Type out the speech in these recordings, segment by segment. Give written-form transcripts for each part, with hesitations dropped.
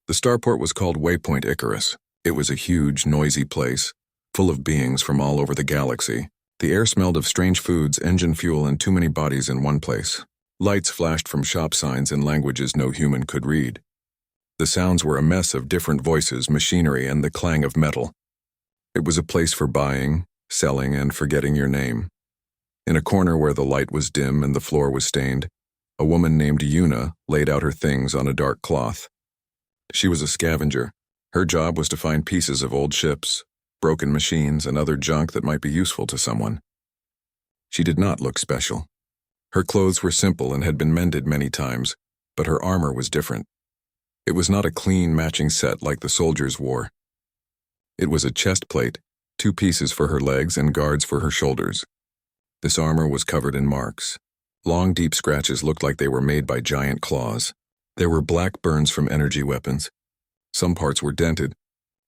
The starport was called Waypoint Icarus. It was a huge, noisy place, full of beings from all over the galaxy. The air smelled of strange foods, engine fuel, and too many bodies in one place. Lights flashed from shop signs in languages no human could read. The sounds were a mess of different voices, machinery, and the clang of metal. It was a place for buying, selling, and forgetting your name. In a corner where the light was dim and the floor was stained, a woman named Yuna laid out her things on a dark cloth. She was a scavenger. Her job was to find pieces of old ships, broken machines, and other junk that might be useful to someone. She did not look special. Her clothes were simple and had been mended many times, but her armor was different. It was not a clean, matching set like the soldiers wore. It was a chest plate, 2 pieces for her legs and guards for her shoulders. This armor was covered in marks. Long, deep scratches looked like they were made by giant claws. There were black burns from energy weapons. Some parts were dented.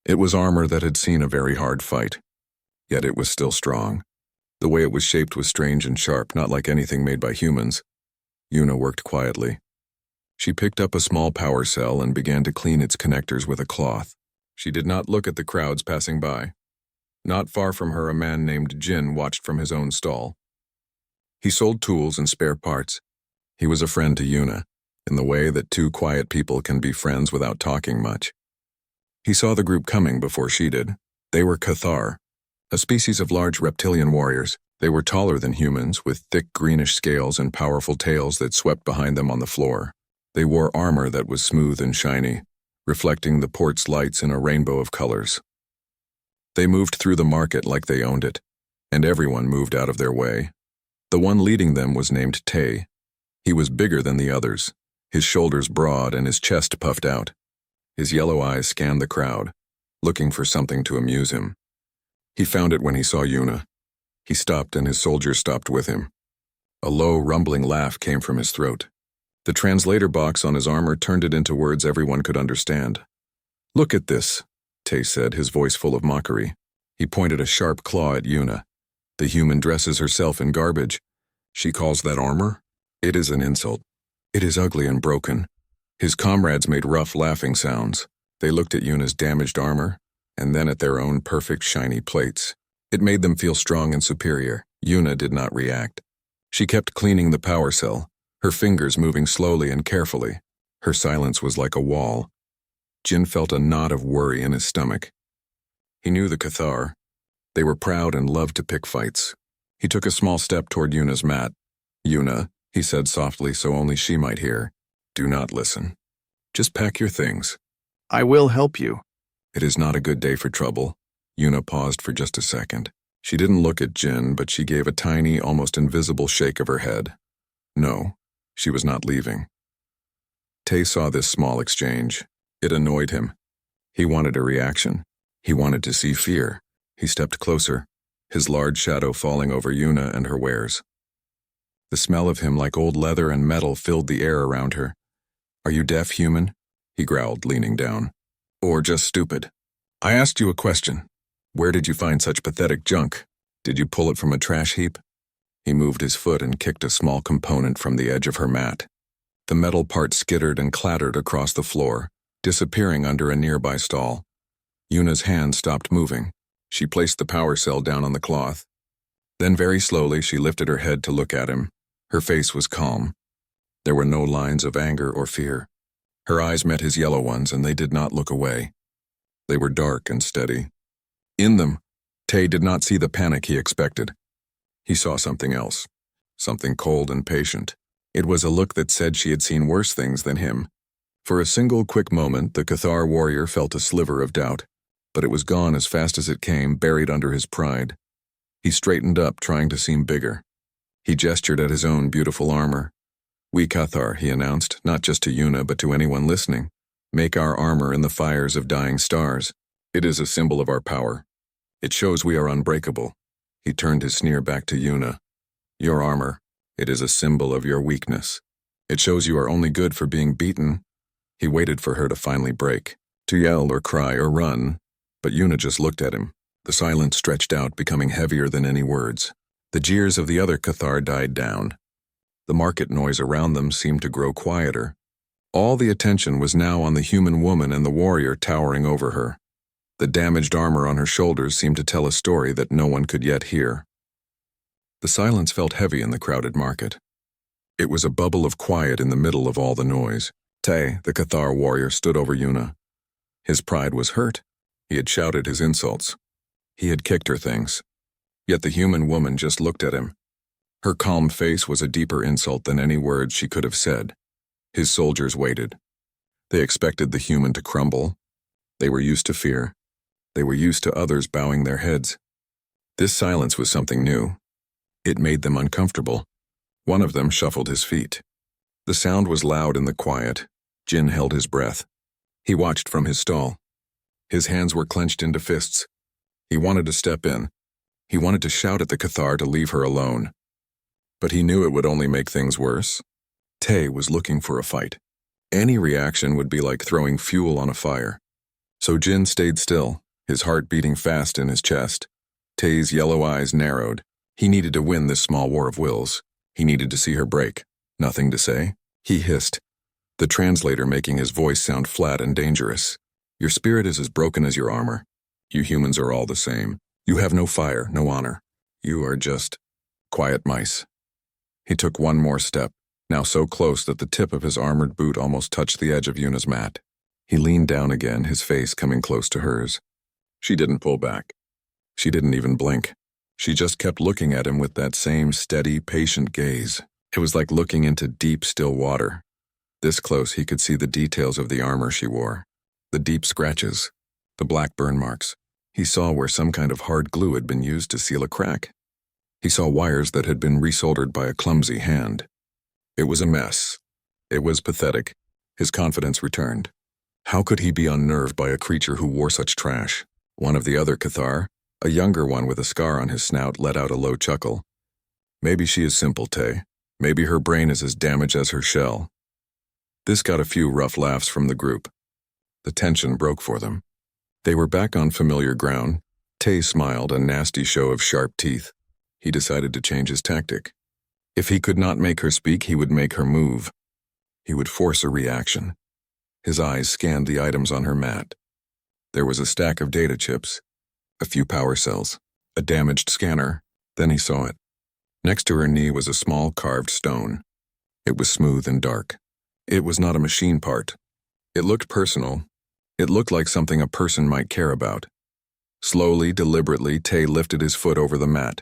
It was armor that had seen a very hard fight. Yet it was still strong. The way it was shaped was strange and sharp, not like anything made by humans. Yuna worked quietly. She picked up a small power cell and began to clean its connectors with a cloth. She did not look at the crowds passing by. Not far from her, a man named Jin watched from his own stall. He sold tools and spare parts. He was a friend to Yuna, in the way that 2 quiet people can be friends without talking much. He saw the group coming before she did. They were Cathar, a species of large reptilian warriors. They were taller than humans, with thick greenish scales and powerful tails that swept behind them on the floor. They wore armor that was smooth and shiny, reflecting the port's lights in a rainbow of colors. They moved through the market like they owned it, and everyone moved out of their way. The one leading them was named Tay. He was bigger than the others, his shoulders broad and his chest puffed out. His yellow eyes scanned the crowd, looking for something to amuse him. He found it when he saw Yuna. He stopped and his soldiers stopped with him. A low, rumbling laugh came from his throat. The translator box on his armor turned it into words everyone could understand. "Look at this," Tay said, his voice full of mockery. He pointed a sharp claw at Yuna. "The human dresses herself in garbage. She calls that armor? It is an insult. It is ugly and broken." His comrades made rough, laughing sounds. They looked at Yuna's damaged armor, and then at their own perfect, shiny plates. It made them feel strong and superior. Yuna did not react. She kept cleaning the power cell, her fingers moving slowly and carefully. Her silence was like a wall. Jin felt a knot of worry in his stomach. He knew the Cathar. They were proud and loved to pick fights. He took a small step toward Yuna's mat. "Yuna," he said softly so only she might hear, "do not listen. Just pack your things." "I will help you." "It is not a good day for trouble." Yuna paused for just a second. She didn't look at Jin, but she gave a tiny, almost invisible shake of her head. No, she was not leaving. Tay saw this small exchange. It annoyed him. He wanted a reaction. He wanted to see fear. He stepped closer, his large shadow falling over Yuna and her wares. The smell of him, like old leather and metal, filled the air around her. "Are you deaf, human?" he growled, leaning down. "Or just stupid? I asked you a question. Where did you find such pathetic junk? Did you pull it from a trash heap?" He moved his foot and kicked a small component from the edge of her mat. The metal part skittered and clattered across the floor, disappearing under a nearby stall. Yuna's hand stopped moving. She placed the power cell down on the cloth. Then very slowly she lifted her head to look at him. Her face was calm. There were no lines of anger or fear. Her eyes met his yellow ones, and they did not look away. They were dark and steady. In them, Tay did not see the panic he expected. He saw something else, something cold and patient. It was a look that said she had seen worse things than him. For a single quick moment, the Cathar warrior felt a sliver of doubt, but it was gone as fast as it came, buried under his pride. He straightened up, trying to seem bigger. He gestured at his own beautiful armor. "We Cathar," he announced, not just to Yuna but to anyone listening, "make our armor in the fires of dying stars. It is a symbol of our power. It shows we are unbreakable." He turned his sneer back to Yuna. "Your armor, it is a symbol of your weakness. It shows you are only good for being beaten." He waited for her to finally break, to yell or cry or run, but Yuna just looked at him. The silence stretched out, becoming heavier than any words. The jeers of the other Cathar died down. The market noise around them seemed to grow quieter. All the attention was now on the human woman and the warrior towering over her. The damaged armor on her shoulders seemed to tell a story that no one could yet hear. The silence felt heavy in the crowded market. It was a bubble of quiet in the middle of all the noise. Tay, the Cathar warrior, stood over Yuna. His pride was hurt. He had shouted his insults. He had kicked her things. Yet the human woman just looked at him. Her calm face was a deeper insult than any words she could have said. His soldiers waited. They expected the human to crumble. They were used to fear. They were used to others bowing their heads. This silence was something new. It made them uncomfortable. One of them shuffled his feet. The sound was loud in the quiet. Jin held his breath. He watched from his stall. His hands were clenched into fists. He wanted to step in. He wanted to shout at the Cathar to leave her alone. But he knew it would only make things worse. Tay was looking for a fight. Any reaction would be like throwing fuel on a fire. So Jin stayed still, his heart beating fast in his chest. Tay's yellow eyes narrowed. He needed to win this small war of wills. He needed to see her break. Nothing to say? He hissed, the translator making his voice sound flat and dangerous. Your spirit is as broken as your armor. You humans are all the same. You have no fire, no honor. You are just quiet mice. He took one more step, now so close that the tip of his armored boot almost touched the edge of Yuna's mat. He leaned down again, his face coming close to hers. She didn't pull back. She didn't even blink. She just kept looking at him with that same steady, patient gaze. It was like looking into deep, still water. This close, he could see the details of the armor she wore. The deep scratches, the black burn marks. He saw where some kind of hard glue had been used to seal a crack. He saw wires that had been resoldered by a clumsy hand. It was a mess. It was pathetic. His confidence returned. How could he be unnerved by a creature who wore such trash? One of the other Cathar, a younger one with a scar on his snout, let out a low chuckle. Maybe she is simple, Tay. Maybe her brain is as damaged as her shell. This got a few rough laughs from the group. The tension broke for them. They were back on familiar ground. Tay smiled, a nasty show of sharp teeth. He decided to change his tactic. If he could not make her speak, he would make her move. He would force a reaction. His eyes scanned the items on her mat. There was a stack of data chips, a few power cells, a damaged scanner. Then he saw it. Next to her knee was a small carved stone. It was smooth and dark. It was not a machine part. It looked personal. It looked like something a person might care about. Slowly, deliberately, Tay lifted his foot over the mat.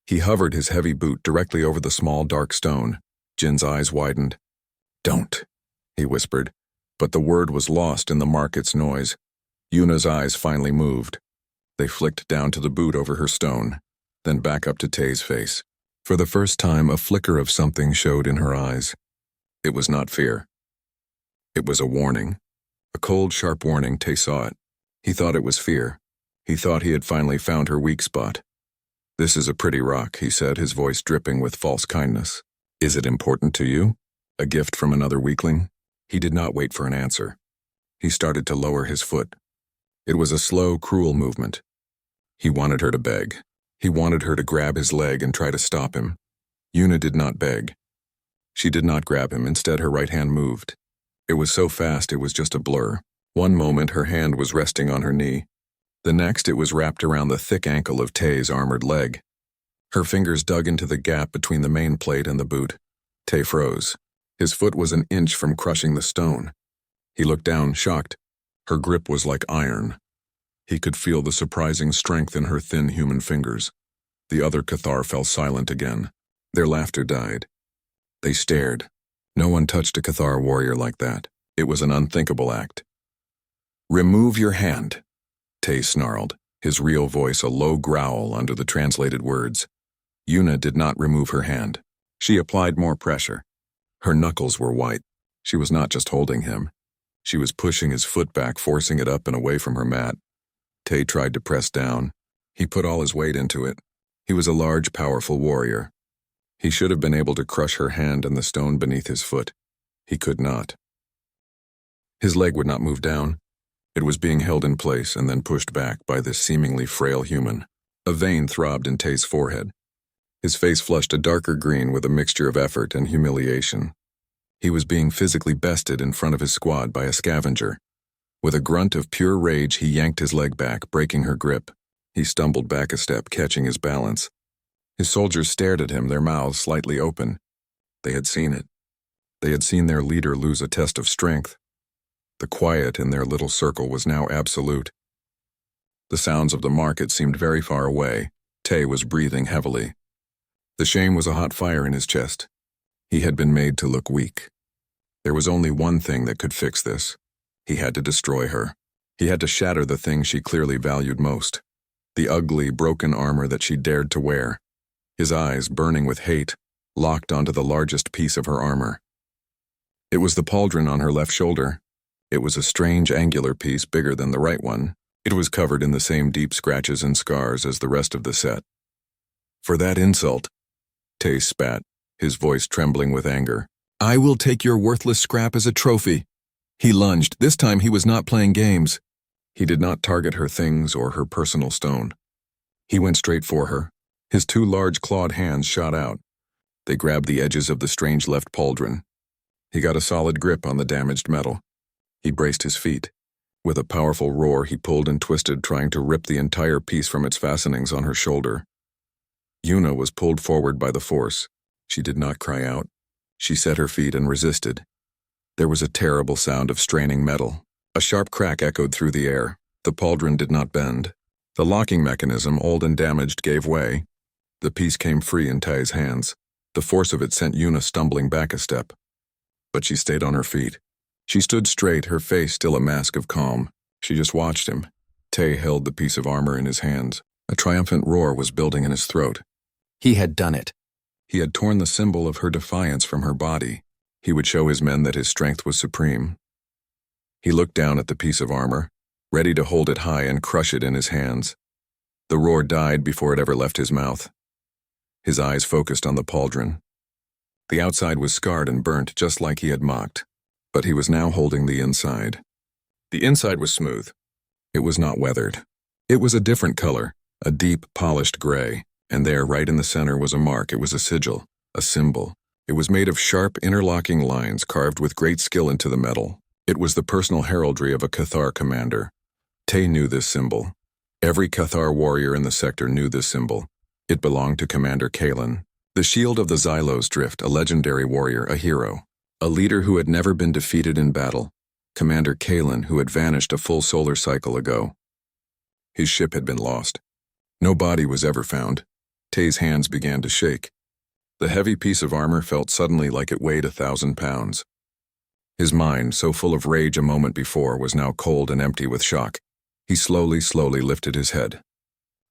He hovered his heavy boot directly over the small, dark stone. Jin's eyes widened. "Don't," he whispered, but the word was lost in the market's noise. Yuna's eyes finally moved. They flicked down to the boot over her stone, then back up to Tay's face. For the first time, a flicker of something showed in her eyes. It was not fear. It was a warning. A cold, sharp warning. Tay saw it. He thought it was fear. He thought he had finally found her weak spot. "This is a pretty rock," he said, his voice dripping with false kindness. "Is it important to you? A gift from another weakling?" He did not wait for an answer. He started to lower his foot. It was a slow, cruel movement. He wanted her to beg. He wanted her to grab his leg and try to stop him. Yuna did not beg. She did not grab him. Instead, her right hand moved. It was so fast it was just a blur. One moment her hand was resting on her knee. The next it was wrapped around the thick ankle of Tay's armored leg. Her fingers dug into the gap between the main plate and the boot. Tay froze. His foot was an inch from crushing the stone. He looked down, shocked. Her grip was like iron. He could feel the surprising strength in her thin human fingers. The other Cathar fell silent again. Their laughter died. They stared. No one touched a Cathar warrior like that. It was an unthinkable act. "Remove your hand," Tay snarled, his real voice a low growl under the translated words. Yuna did not remove her hand. She applied more pressure. Her knuckles were white. She was not just holding him. She was pushing his foot back, forcing it up and away from her mat. Tay tried to press down. He put all his weight into it. He was a large, powerful warrior. He should have been able to crush her hand and the stone beneath his foot. He could not. His leg would not move down. It was being held in place and then pushed back by this seemingly frail human. A vein throbbed in Tay's forehead. His face flushed a darker green with a mixture of effort and humiliation. He was being physically bested in front of his squad by a scavenger. With a grunt of pure rage, he yanked his leg back, breaking her grip. He stumbled back a step, catching his balance. His soldiers stared at him, their mouths slightly open. They had seen it. They had seen their leader lose a test of strength. The quiet in their little circle was now absolute. The sounds of the market seemed very far away. Tay was breathing heavily. The shame was a hot fire in his chest. He had been made to look weak. There was only one thing that could fix this. He had to destroy her. He had to shatter the thing she clearly valued most. The ugly, broken armor that she dared to wear. His eyes, burning with hate, locked onto the largest piece of her armor. It was the pauldron on her left shoulder. It was a strange angular piece bigger than the right one. It was covered in the same deep scratches and scars as the rest of the set. For that insult, Tay spat, his voice trembling with anger. "I will take your worthless scrap as a trophy." He lunged. This time he was not playing games. He did not target her things or her personal stone. He went straight for her. His two large clawed hands shot out. They grabbed the edges of the strange left pauldron. He got a solid grip on the damaged metal. He braced his feet. With a powerful roar, he pulled and twisted, trying to rip the entire piece from its fastenings on her shoulder. Yuna was pulled forward by the force. She did not cry out. She set her feet and resisted. There was a terrible sound of straining metal. A sharp crack echoed through the air. The pauldron did not bend. The locking mechanism, old and damaged, gave way. The piece came free in Tai's hands. The force of it sent Yuna stumbling back a step. But she stayed on her feet. She stood straight, her face still a mask of calm. She just watched him. Tai held the piece of armor in his hands. A triumphant roar was building in his throat. He had done it. He had torn the symbol of her defiance from her body. He would show his men that his strength was supreme. He looked down at the piece of armor, ready to hold it high and crush it in his hands. The roar died before it ever left his mouth. His eyes focused on the pauldron. The outside was scarred and burnt, just like he had mocked, but he was now holding the inside. The inside was smooth. It was not weathered. It was a different color, a deep, polished gray, and there, right in the center, was a mark. It was a sigil, a symbol. It was made of sharp, interlocking lines carved with great skill into the metal. It was the personal heraldry of a Cathar commander. Tay knew this symbol. Every Cathar warrior in the sector knew this symbol. It belonged to Commander Kalen, the shield of the Xylos Drift, a legendary warrior, a hero, a leader who had never been defeated in battle. Commander Kalen, who had vanished a full solar cycle ago. His ship had been lost. No body was ever found. Tay's hands began to shake. The heavy piece of armor felt suddenly like it weighed 1,000 pounds. His mind, so full of rage a moment before, was now cold and empty with shock. He slowly lifted his head.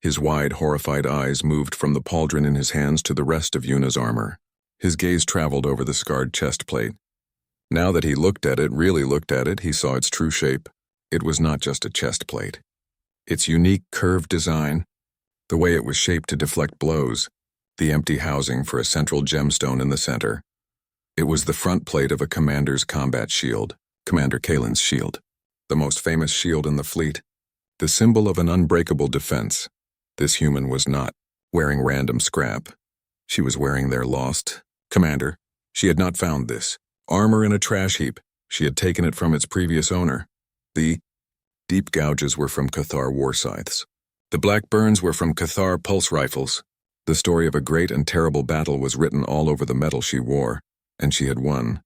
His wide, horrified eyes moved from the pauldron in his hands to the rest of Yuna's armor. His gaze traveled over the scarred chest plate. Now that he looked at it, really looked at it, he saw its true shape. It was not just a chest plate. Its unique, curved design, the way it was shaped to deflect blows, the empty housing for a central gemstone in the center. It was the front plate of a commander's combat shield, Commander Kalen's shield, the most famous shield in the fleet, the symbol of an unbreakable defense. This human was not wearing random scrap. She was wearing their lost commander. She had not found this armor in a trash heap. She had taken it from its previous owner. The deep gouges were from Cathar war scythes. The black burns were from Cathar pulse rifles. The story of a great and terrible battle was written all over the metal she wore, and she had won.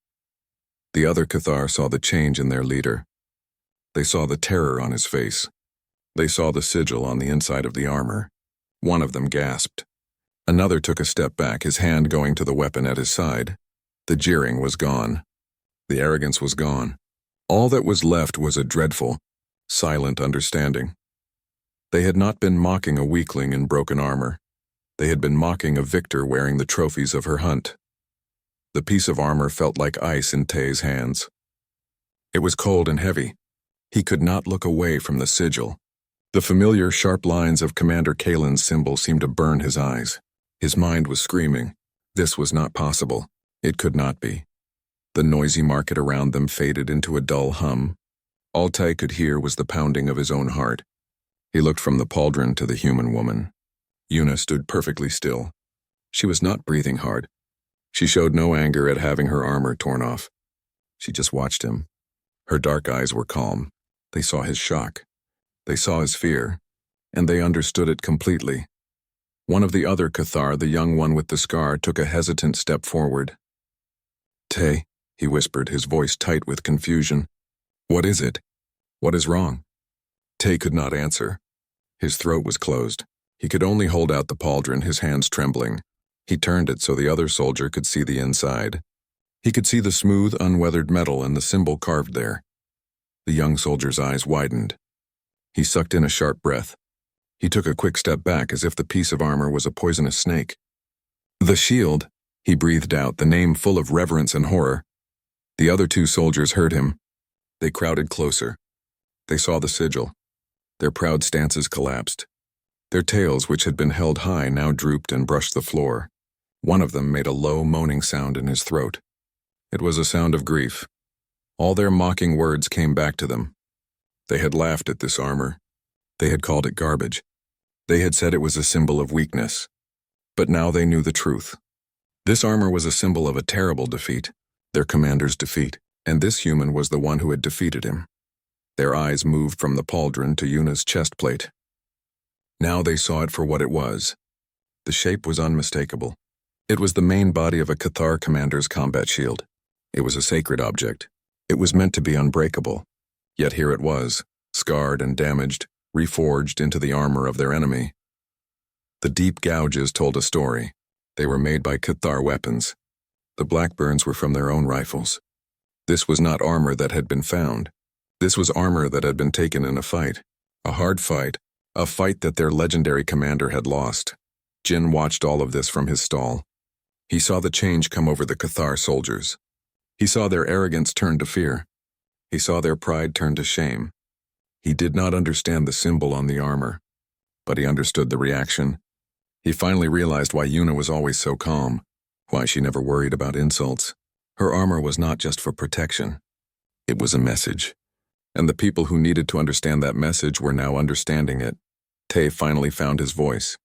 The other Cathar saw the change in their leader. They saw the terror on his face. They saw the sigil on the inside of the armor. One of them gasped. Another took a step back, his hand going to the weapon at his side. The jeering was gone. The arrogance was gone. All that was left was a dreadful, silent understanding. They had not been mocking a weakling in broken armor. They had been mocking a victor wearing the trophies of her hunt. The piece of armor felt like ice in Tay's hands. It was cold and heavy. He could not look away from the sigil. The familiar sharp lines of Commander Kalen's symbol seemed to burn his eyes. His mind was screaming. This was not possible. It could not be. The noisy market around them faded into a dull hum. All Tai could hear was the pounding of his own heart. He looked from the pauldron to the human woman. Yuna stood perfectly still. She was not breathing hard. She showed no anger at having her armor torn off. She just watched him. Her dark eyes were calm. They saw his shock. They saw his fear. And they understood it completely. One of the other Cathar, the young one with the scar, took a hesitant step forward. "Tay," he whispered, his voice tight with confusion. "What is it? What is wrong?" Tay could not answer. His throat was closed. He could only hold out the pauldron, his hands trembling. He turned it so the other soldier could see the inside. He could see the smooth, unweathered metal and the symbol carved there. The young soldier's eyes widened. He sucked in a sharp breath. He took a quick step back as if the piece of armor was a poisonous snake. "The shield," he breathed out, the name full of reverence and horror. The other two soldiers heard him. They crowded closer. They saw the sigil. Their proud stances collapsed. Their tails, which had been held high, now drooped and brushed the floor. One of them made a low, moaning sound in his throat. It was a sound of grief. All their mocking words came back to them. They had laughed at this armor. They had called it garbage. They had said it was a symbol of weakness. But now they knew the truth. This armor was a symbol of a terrible defeat, their commander's defeat, and this human was the one who had defeated him. Their eyes moved from the pauldron to Yuna's chest plate. Now they saw it for what it was. The shape was unmistakable. It was the main body of a Cathar commander's combat shield. It was a sacred object. It was meant to be unbreakable. Yet here it was, scarred and damaged, reforged into the armor of their enemy. The deep gouges told a story. They were made by Cathar weapons. The black burns were from their own rifles. This was not armor that had been found. This was armor that had been taken in a fight. A hard fight. A fight that their legendary commander had lost. Jin watched all of this from his stall. He saw the change come over the Cathar soldiers. He saw their arrogance turn to fear. He saw their pride turn to shame. He did not understand the symbol on the armor, but he understood the reaction. He finally realized why Yuna was always so calm, why she never worried about insults. Her armor was not just for protection. It was a message. And the people who needed to understand that message were now understanding it. Tay finally found his voice.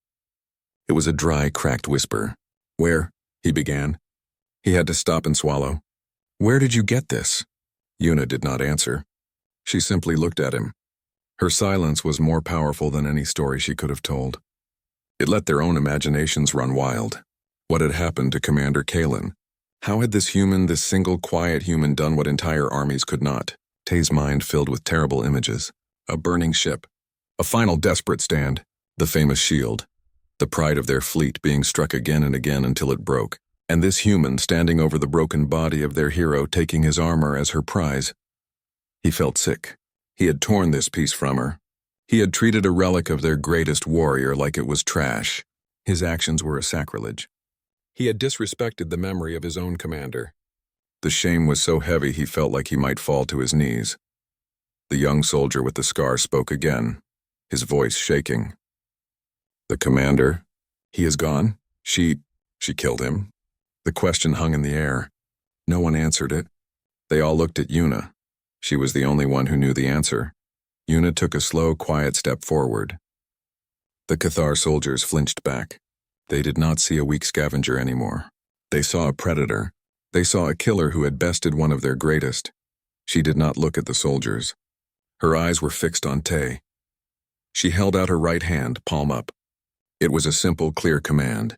It was a dry, cracked whisper. "Where?" he began. He had to stop and swallow. "Where did you get this?" Yuna did not answer. She simply looked at him. Her silence was more powerful than any story she could have told. It let their own imaginations run wild. What had happened to Commander Kalen? How had this human, this single quiet human, done what entire armies could not? Tay's mind filled with terrible images. A burning ship. A final desperate stand. The famous shield. The pride of their fleet being struck again and again until it broke. And this human standing over the broken body of their hero, taking his armor as her prize. He felt sick. He had torn this piece from her. He had treated a relic of their greatest warrior like it was trash. His actions were a sacrilege. He had disrespected the memory of his own commander. The shame was so heavy he felt like he might fall to his knees. The young soldier with the scar spoke again, his voice shaking. "The commander? He is gone? She killed him?" The question hung in the air. No one answered it. They all looked at Yuna. She was the only one who knew the answer. Yuna took a slow, quiet step forward. The Cathar soldiers flinched back. They did not see a weak scavenger anymore. They saw a predator. They saw a killer who had bested one of their greatest. She did not look at the soldiers. Her eyes were fixed on Tay. She held out her right hand, palm up. It was a simple, clear command.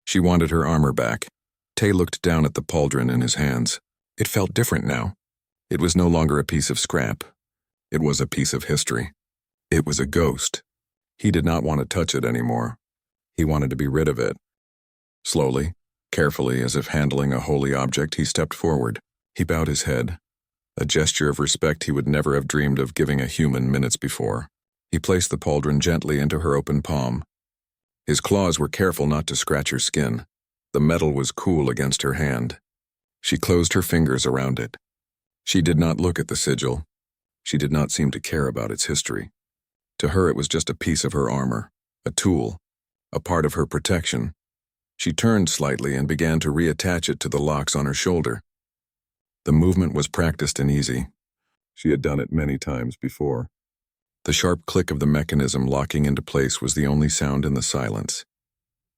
She wanted her armor back. Tay looked down at the pauldron in his hands. It felt different now. It was no longer a piece of scrap. It was a piece of history. It was a ghost. He did not want to touch it anymore. He wanted to be rid of it. Slowly, carefully, as if handling a holy object, he stepped forward. He bowed his head, a gesture of respect he would never have dreamed of giving a human minutes before. He placed the pauldron gently into her open palm. His claws were careful not to scratch her skin. The metal was cool against her hand. She closed her fingers around it. She did not look at the sigil. She did not seem to care about its history. To her it was just a piece of her armor, a tool, a part of her protection. She turned slightly and began to reattach it to the locks on her shoulder. The movement was practiced and easy. She had done it many times before. The sharp click of the mechanism locking into place was the only sound in the silence.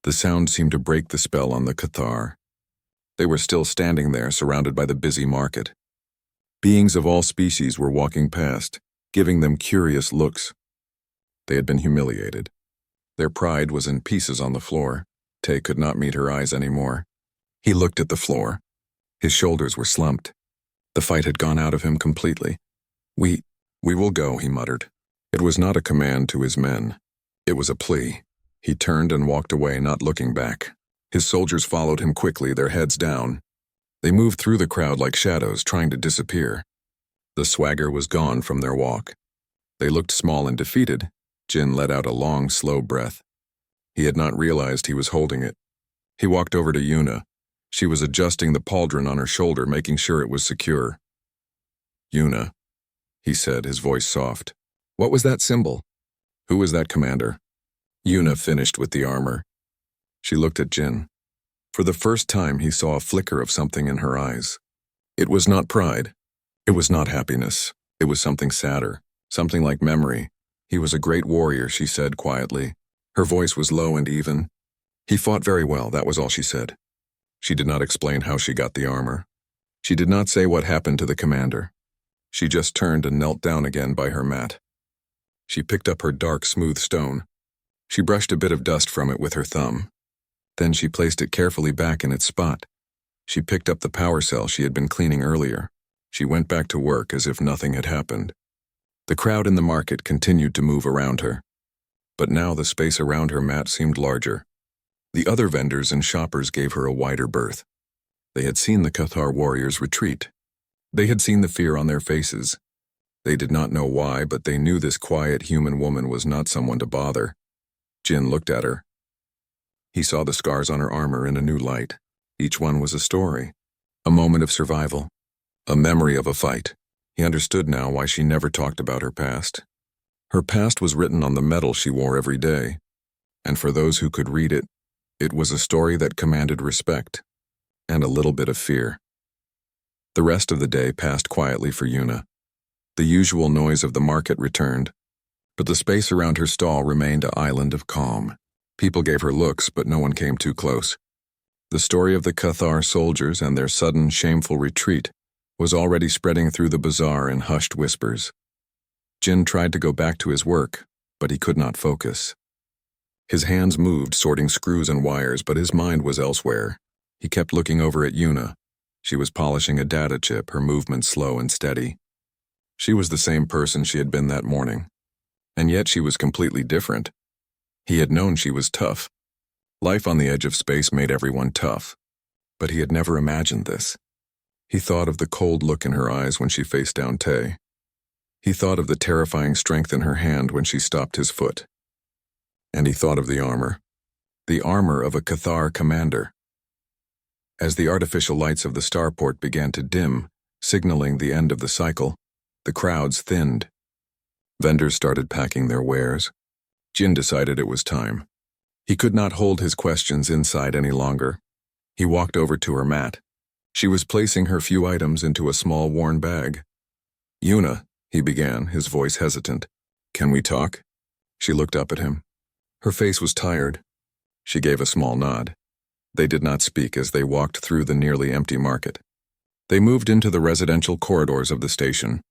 The sound seemed to break the spell on the Cathar. They were still standing there, surrounded by the busy market. Beings of all species were walking past, giving them curious looks. They had been humiliated. Their pride was in pieces on the floor. Tay could not meet her eyes anymore. He looked at the floor. His shoulders were slumped. The fight had gone out of him completely. We will go," he muttered. It was not a command to his men. It was a plea. He turned and walked away, not looking back. His soldiers followed him quickly, their heads down. They moved through the crowd like shadows, trying to disappear. The swagger was gone from their walk. They looked small and defeated. Jin let out a long, slow breath. He had not realized he was holding it. He walked over to Yuna. She was adjusting the pauldron on her shoulder, making sure it was secure. "Yuna," he said, his voice soft. "What was that symbol? Who was that commander?" Yuna finished with the armor. She looked at Jin. For the first time, he saw a flicker of something in her eyes. It was not pride. It was not happiness. It was something sadder, something like memory. "He was a great warrior," she said quietly. Her voice was low and even. "He fought very well," that was all she said. She did not explain how she got the armor. She did not say what happened to the commander. She just turned and knelt down again by her mat. She picked up her dark, smooth stone. She brushed a bit of dust from it with her thumb. Then she placed it carefully back in its spot. She picked up the power cell she had been cleaning earlier. She went back to work as if nothing had happened. The crowd in the market continued to move around her. But now the space around her mat seemed larger. The other vendors and shoppers gave her a wider berth. They had seen the Cathar warriors retreat. They had seen the fear on their faces. They did not know why, but they knew this quiet human woman was not someone to bother. Jin looked at her. He saw the scars on her armor in a new light. Each one was a story, a moment of survival, a memory of a fight. He understood now why she never talked about her past. Her past was written on the metal she wore every day, and for those who could read it, it was a story that commanded respect and a little bit of fear. The rest of the day passed quietly for Yuna. The usual noise of the market returned, but the space around her stall remained an island of calm. People gave her looks, but no one came too close. The story of the Cathar soldiers and their sudden, shameful retreat was already spreading through the bazaar in hushed whispers. Jin tried to go back to his work, but he could not focus. His hands moved, sorting screws and wires, but his mind was elsewhere. He kept looking over at Yuna. She was polishing a data chip, her movements slow and steady. She was the same person she had been that morning, and yet she was completely different. He had known she was tough. Life on the edge of space made everyone tough, but he had never imagined this. He thought of the cold look in her eyes when she faced down Tay. He thought of the terrifying strength in her hand when she stopped his foot. And he thought of the armor of a Cathar commander. As the artificial lights of the starport began to dim, signaling the end of the cycle, the crowds thinned. Vendors started packing their wares. Jin decided it was time. He could not hold his questions inside any longer. He walked over to her mat. She was placing her few items into a small worn bag. "Yuna," he began, his voice hesitant. "Can we talk?" She looked up at him. Her face was tired. She gave a small nod. They did not speak as they walked through the nearly empty market. They moved into the residential corridors of the station.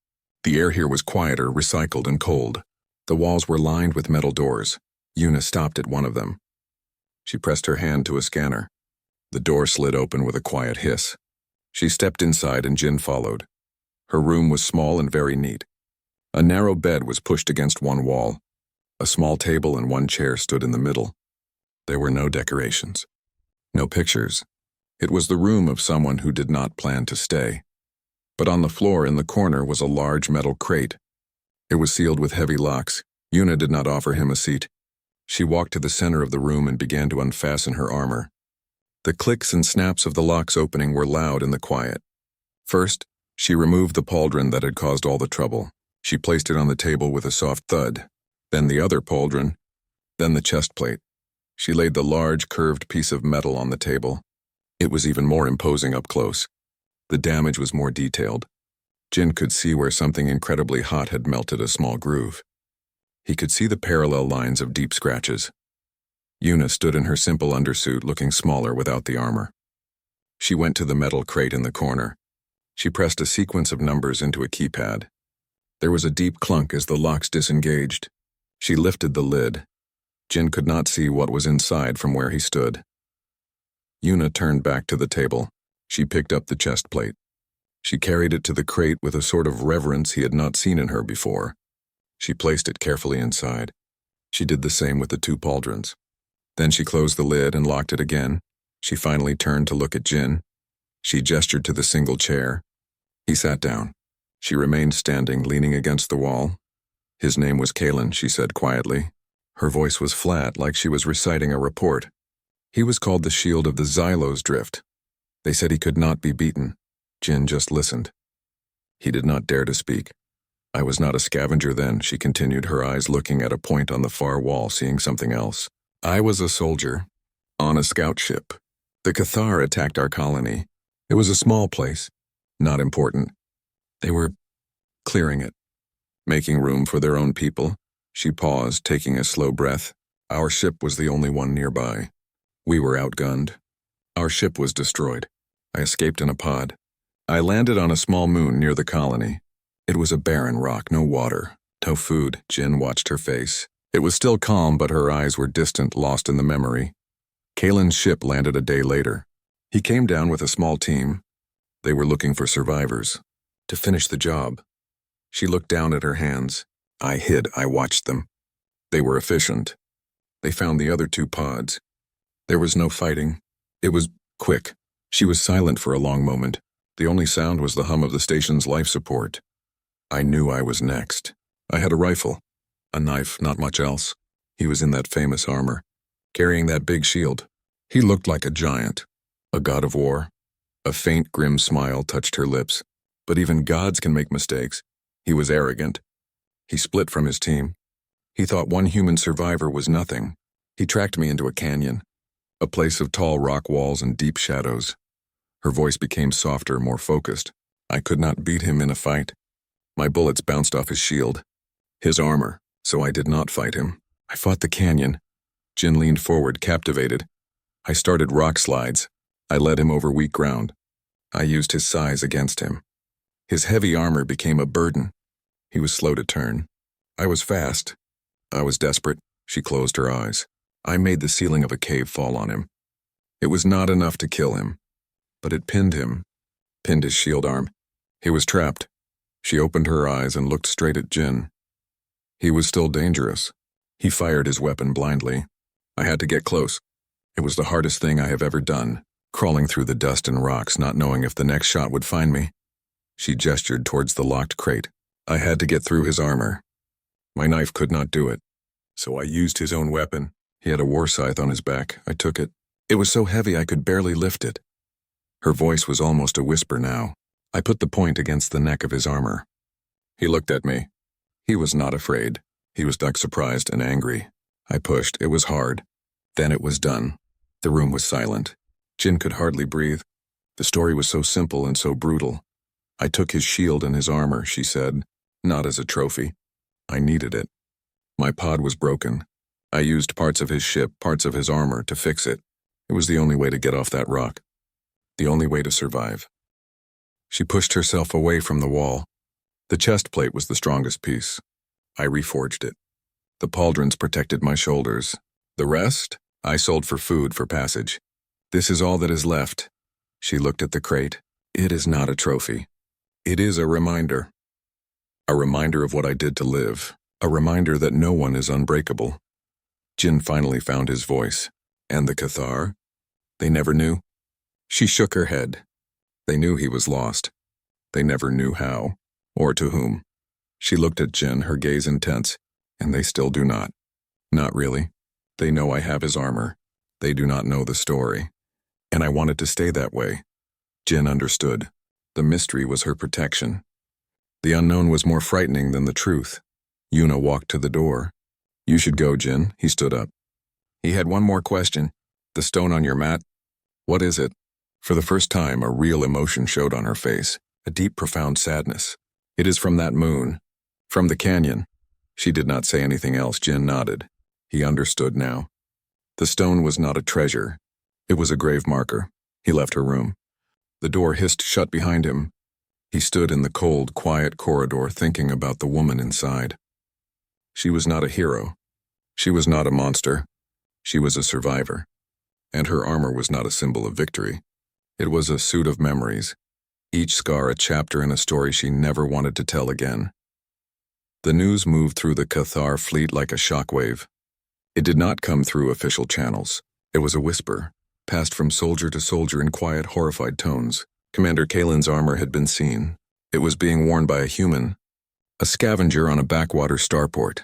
The air here was quieter, recycled, and cold. The walls were lined with metal doors. Yuna stopped at one of them. She pressed her hand to a scanner. The door slid open with a quiet hiss. She stepped inside and Jin followed. Her room was small and very neat. A narrow bed was pushed against one wall. A small table and one chair stood in the middle. There were no decorations, no pictures. It was the room of someone who did not plan to stay. But on the floor in the corner was a large metal crate. It was sealed with heavy locks. Yuna did not offer him a seat. She walked to the center of the room and began to unfasten her armor. The clicks and snaps of the lock's opening were loud in the quiet. First, she removed the pauldron that had caused all the trouble. She placed it on the table with a soft thud. Then the other pauldron, then the chest plate. She laid the large, curved piece of metal on the table. It was even more imposing up close. The damage was more detailed. Jin could see where something incredibly hot had melted a small groove. He could see the parallel lines of deep scratches. Yuna stood in her simple undersuit, looking smaller without the armor. She went to the metal crate in the corner. She pressed a sequence of numbers into a keypad. There was a deep clunk as the locks disengaged. She lifted the lid. Jin could not see what was inside from where he stood. Yuna turned back to the table. She picked up the chest plate. She carried it to the crate with a sort of reverence he had not seen in her before. She placed it carefully inside. She did the same with the 2 pauldrons. Then she closed the lid and locked it again. She finally turned to look at Jin. She gestured to the single chair. He sat down. She remained standing, leaning against the wall. His name was Kalen, she said quietly. Her voice was flat, like she was reciting a report. He was called the Shield of the Xylos Drift. They said he could not be beaten. Jin just listened. He did not dare to speak. I was not a scavenger then, she continued, her eyes looking at a point on the far wall, seeing something else. I was a soldier, on a scout ship. The Cathar attacked our colony. It was a small place, not important. They were clearing it, making room for their own people. She paused, taking a slow breath. Our ship was the only one nearby. We were outgunned. Our ship was destroyed. I escaped in a pod. I landed on a small moon near the colony. It was a barren rock, no water, no food. Jin watched her face. It was still calm, but her eyes were distant, lost in the memory. Kalen's ship landed a day later. He came down with a small team. They were looking for survivors, to finish the job. She looked down at her hands. I hid, I watched them. They were efficient. They found the other 2 pods. There was no fighting. It was quick. She was silent for a long moment. The only sound was the hum of the station's life support. I knew I was next. I had a rifle, a knife, not much else. He was in that famous armor, carrying that big shield. He looked like a giant, a god of war. A faint, grim smile touched her lips. But even gods can make mistakes. He was arrogant. He split from his team. He thought one human survivor was nothing. He tracked me into a canyon, a place of tall rock walls and deep shadows. Her voice became softer, more focused. I could not beat him in a fight. My bullets bounced off his shield, his armor, so I did not fight him. I fought the canyon. Jin leaned forward, captivated. I started rock slides. I led him over weak ground. I used his size against him. His heavy armor became a burden. He was slow to turn. I was fast. I was desperate. She closed her eyes. I made the ceiling of a cave fall on him. It was not enough to kill him, but it pinned him, pinned his shield arm. He was trapped. She opened her eyes and looked straight at Jin. He was still dangerous. He fired his weapon blindly. I had to get close. It was the hardest thing I have ever done, crawling through the dust and rocks, not knowing if the next shot would find me. She gestured towards the locked crate. I had to get through his armor. My knife could not do it, so I used his own weapon. He had a war scythe on his back. I took it. It was so heavy I could barely lift it. Her voice was almost a whisper now. I put the point against the neck of his armor. He looked at me. He was not afraid. He was surprised and angry. I pushed. It was hard. Then it was done. The room was silent. Jin could hardly breathe. The story was so simple and so brutal. I took his shield and his armor, she said, not as a trophy. I needed it. My pod was broken. I used parts of his ship, parts of his armor to fix it. It was the only way to get off that rock. The only way to survive. She pushed herself away from the wall. The chest plate was the strongest piece. I reforged it. The pauldrons protected my shoulders. The rest, I sold for food for passage. This is all that is left. She looked at the crate. It is not a trophy. It is a reminder. A reminder of what I did to live. A reminder that no one is unbreakable. Jin finally found his voice. And the Cathar? They never knew? She shook her head. They knew he was lost. They never knew how, or to whom. She looked at Jin, her gaze intense, and they still do not. Not really. They know I have his armor. They do not know the story. And I wanted to stay that way. Jin understood. The mystery was her protection. The unknown was more frightening than the truth. Yuna walked to the door. You should go, Jin. He stood up. He had one more question. The stone on your mat? What is it? For the first time, a real emotion showed on her face, a deep, profound sadness. It is from that moon. From the canyon. She did not say anything else. Jin nodded. He understood now. The stone was not a treasure. It was a grave marker. He left her room. The door hissed shut behind him. He stood in the cold, quiet corridor thinking about the woman inside. She was not a hero. She was not a monster. She was a survivor. And her armor was not a symbol of victory. It was a suit of memories, each scar a chapter in a story she never wanted to tell again. The news moved through the Cathar fleet like a shockwave. It did not come through official channels. It was a whisper, passed from soldier to soldier in quiet, horrified tones. Commander Kalen's armor had been seen. It was being worn by a human, a scavenger on a backwater starport.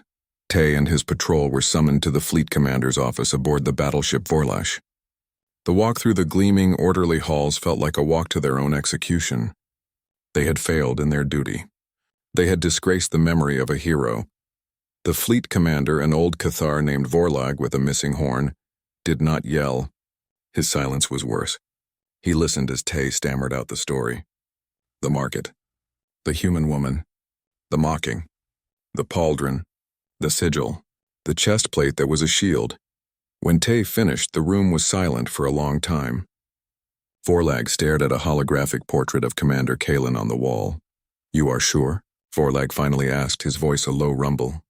Tay and his patrol were summoned to the fleet commander's office aboard the battleship Vorlash. The walk through the gleaming, orderly halls felt like a walk to their own execution. They had failed in their duty. They had disgraced the memory of a hero. The fleet commander, an old Cathar named Vorlag with a missing horn, did not yell. His silence was worse. He listened as Tay stammered out the story. The market, the human woman, the mocking, the pauldron, the sigil, the chest plate that was a shield. When Tay finished, the room was silent for a long time. Vorlag stared at a holographic portrait of Commander Kalen on the wall. "You are sure?" Vorlag finally asked, his voice a low rumble.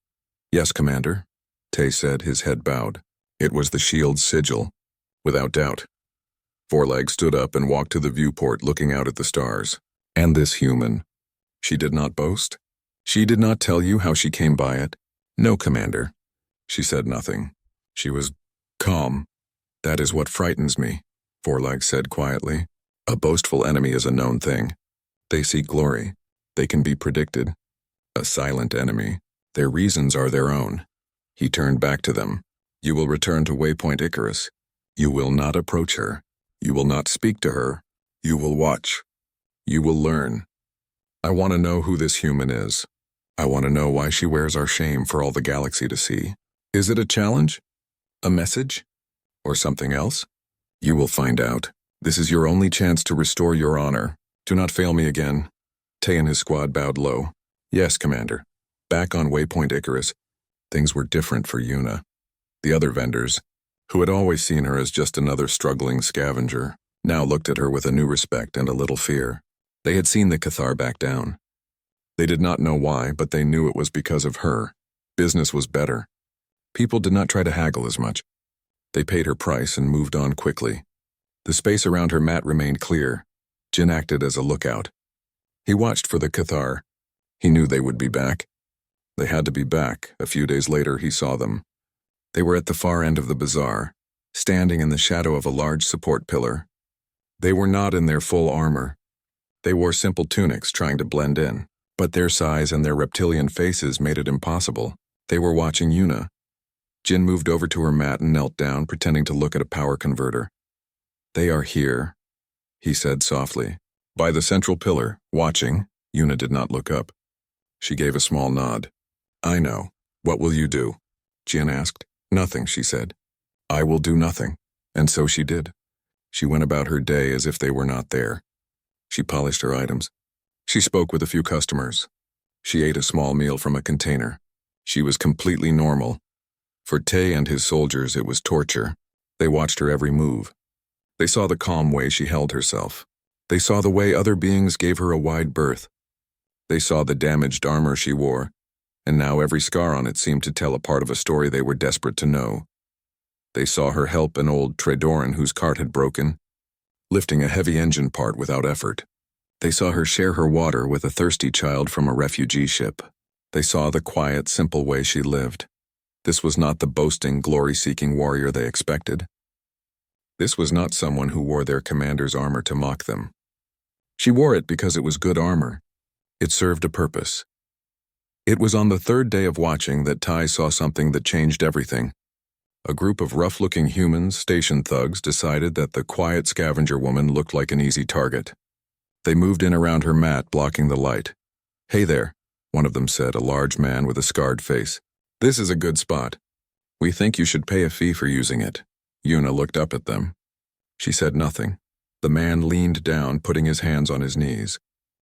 "Yes, Commander," Tay said, his head bowed. It was the shield's sigil, without doubt. Vorlag stood up and walked to the viewport, looking out at the stars. And this human. She did not boast? She did not tell you how she came by it? "No, Commander." She said nothing. She was calm. "That is what frightens me," Vorlag said quietly. "A boastful enemy is a known thing. They seek glory. They can be predicted. A silent enemy. Their reasons are their own." He turned back to them. "You will return to Waypoint Icarus. You will not approach her. You will not speak to her. You will watch. You will learn. I want to know who this human is. I want to know why she wears our shame for all the galaxy to see. Is it a challenge? A message? Or something else? You will find out. This is your only chance to restore your honor. Do not fail me again." Tay and his squad bowed low. "Yes, Commander." Back on Waypoint Icarus, things were different for Yuna. The other vendors, who had always seen her as just another struggling scavenger, now looked at her with a new respect and a little fear. They had seen the Cathar back down. They did not know why, but they knew it was because of her. Business was better. People did not try to haggle as much. They paid her price and moved on quickly. The space around her mat remained clear. Jin acted as a lookout. He watched for the Cathar. He knew they would be back. They had to be back. A few days later, he saw them. They were at the far end of the bazaar, standing in the shadow of a large support pillar. They were not in their full armor. They wore simple tunics, trying to blend in, but their size and their reptilian faces made it impossible. They were watching Yuna. Jin moved over to her mat and knelt down, pretending to look at a power converter. "They are here," he said softly. "By the central pillar, watching." Yuna did not look up. She gave a small nod. "I know. What will you do?" Jin asked. "Nothing," she said. "I will do nothing." And so she did. She went about her day as if they were not there. She polished her items. She spoke with a few customers. She ate a small meal from a container. She was completely normal. For Tay and his soldiers, it was torture. They watched her every move. They saw the calm way she held herself. They saw the way other beings gave her a wide berth. They saw the damaged armor she wore, and now every scar on it seemed to tell a part of a story they were desperate to know. They saw her help an old Tredoran whose cart had broken, lifting a heavy engine part without effort. They saw her share her water with a thirsty child from a refugee ship. They saw the quiet, simple way she lived. This was not the boasting, glory-seeking warrior they expected. This was not someone who wore their commander's armor to mock them. She wore it because it was good armor. It served a purpose. It was on the third day of watching that Tai saw something that changed everything. A group of rough-looking humans, station thugs, decided that the quiet scavenger woman looked like an easy target. They moved in around her mat, blocking the light. "Hey there," one of them said, a large man with a scarred face. "This is a good spot. We think you should pay a fee for using it." Yuna looked up at them. She said nothing. The man leaned down, putting his hands on his knees.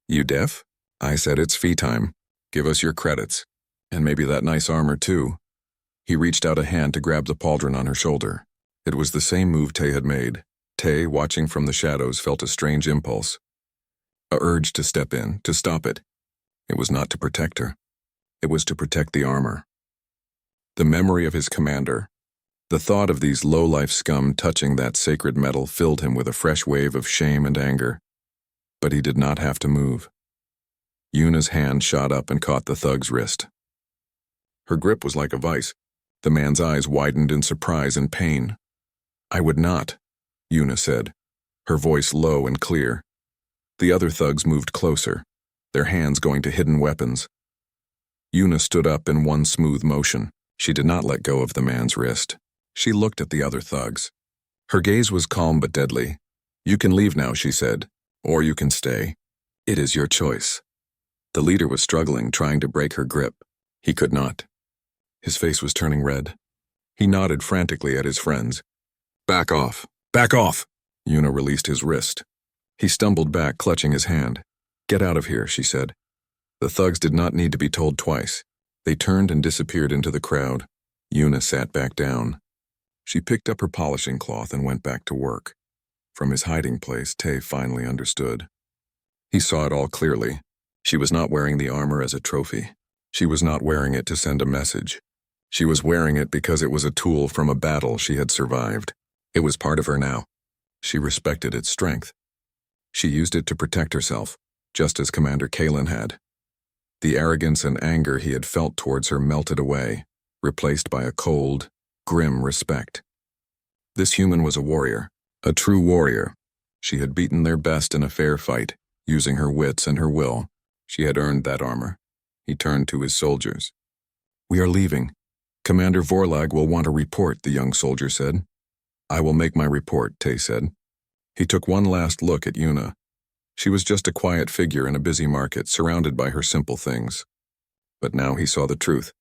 "You deaf?" I said, "It's fee time. Give us your credits. And maybe that nice armor, too." He reached out a hand to grab the pauldron on her shoulder. It was the same move Tay had made. Tay, watching from the shadows, felt a strange impulse. A urge to step in, to stop it. It was not to protect her. It was to protect the armor. The memory of his commander, the thought of these low-life scum touching that sacred metal filled him with a fresh wave of shame and anger. But he did not have to move. Yuna's hand shot up and caught the thug's wrist. Her grip was like a vice. The man's eyes widened in surprise and pain. "I would not," Yuna said, her voice low and clear. The other thugs moved closer, their hands going to hidden weapons. Yuna stood up in one smooth motion. She did not let go of the man's wrist. She looked at the other thugs. Her gaze was calm but deadly. "You can leave now," she said, "or you can stay. It is your choice." The leader was struggling, trying to break her grip. He could not. His face was turning red. He nodded frantically at his friends. "Back off! Back off!" Yuna released his wrist. He stumbled back, clutching his hand. "Get out of here," she said. The thugs did not need to be told twice. They turned and disappeared into the crowd. Yuna sat back down. She picked up her polishing cloth and went back to work. From his hiding place, Tay finally understood. He saw it all clearly. She was not wearing the armor as a trophy. She was not wearing it to send a message. She was wearing it because it was a tool from a battle she had survived. It was part of her now. She respected its strength. She used it to protect herself, just as Commander Kalen had. The arrogance and anger he had felt towards her melted away, replaced by a cold, grim respect. This human was a warrior, a true warrior. She had beaten their best in a fair fight, using her wits and her will. She had earned that armor. He turned to his soldiers. "We are leaving. Commander Vorlag will want a report," the young soldier said. "I will make my report," Tay said. He took one last look at Yuna. She was just a quiet figure in a busy market, surrounded by her simple things. But now he saw the truth.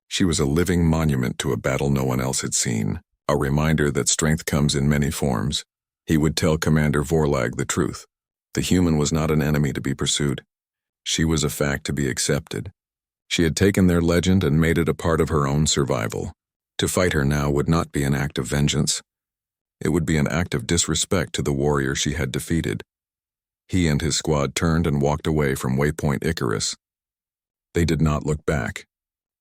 She was a living monument to a battle no one else had seen, a reminder that strength comes in many forms. He would tell Commander Vorlag the truth. The human was not an enemy to be pursued. She was a fact to be accepted. She had taken their legend and made it a part of her own survival. To fight her now would not be an act of vengeance. It would be an act of disrespect to the warrior she had defeated. He and his squad turned and walked away from Waypoint Icarus. They did not look back.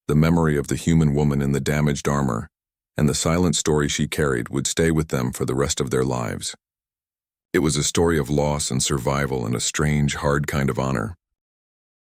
The memory of the human woman in the damaged armor and the silent story she carried would stay with them for the rest of their lives. It was a story of loss and survival and a strange, hard kind of honor.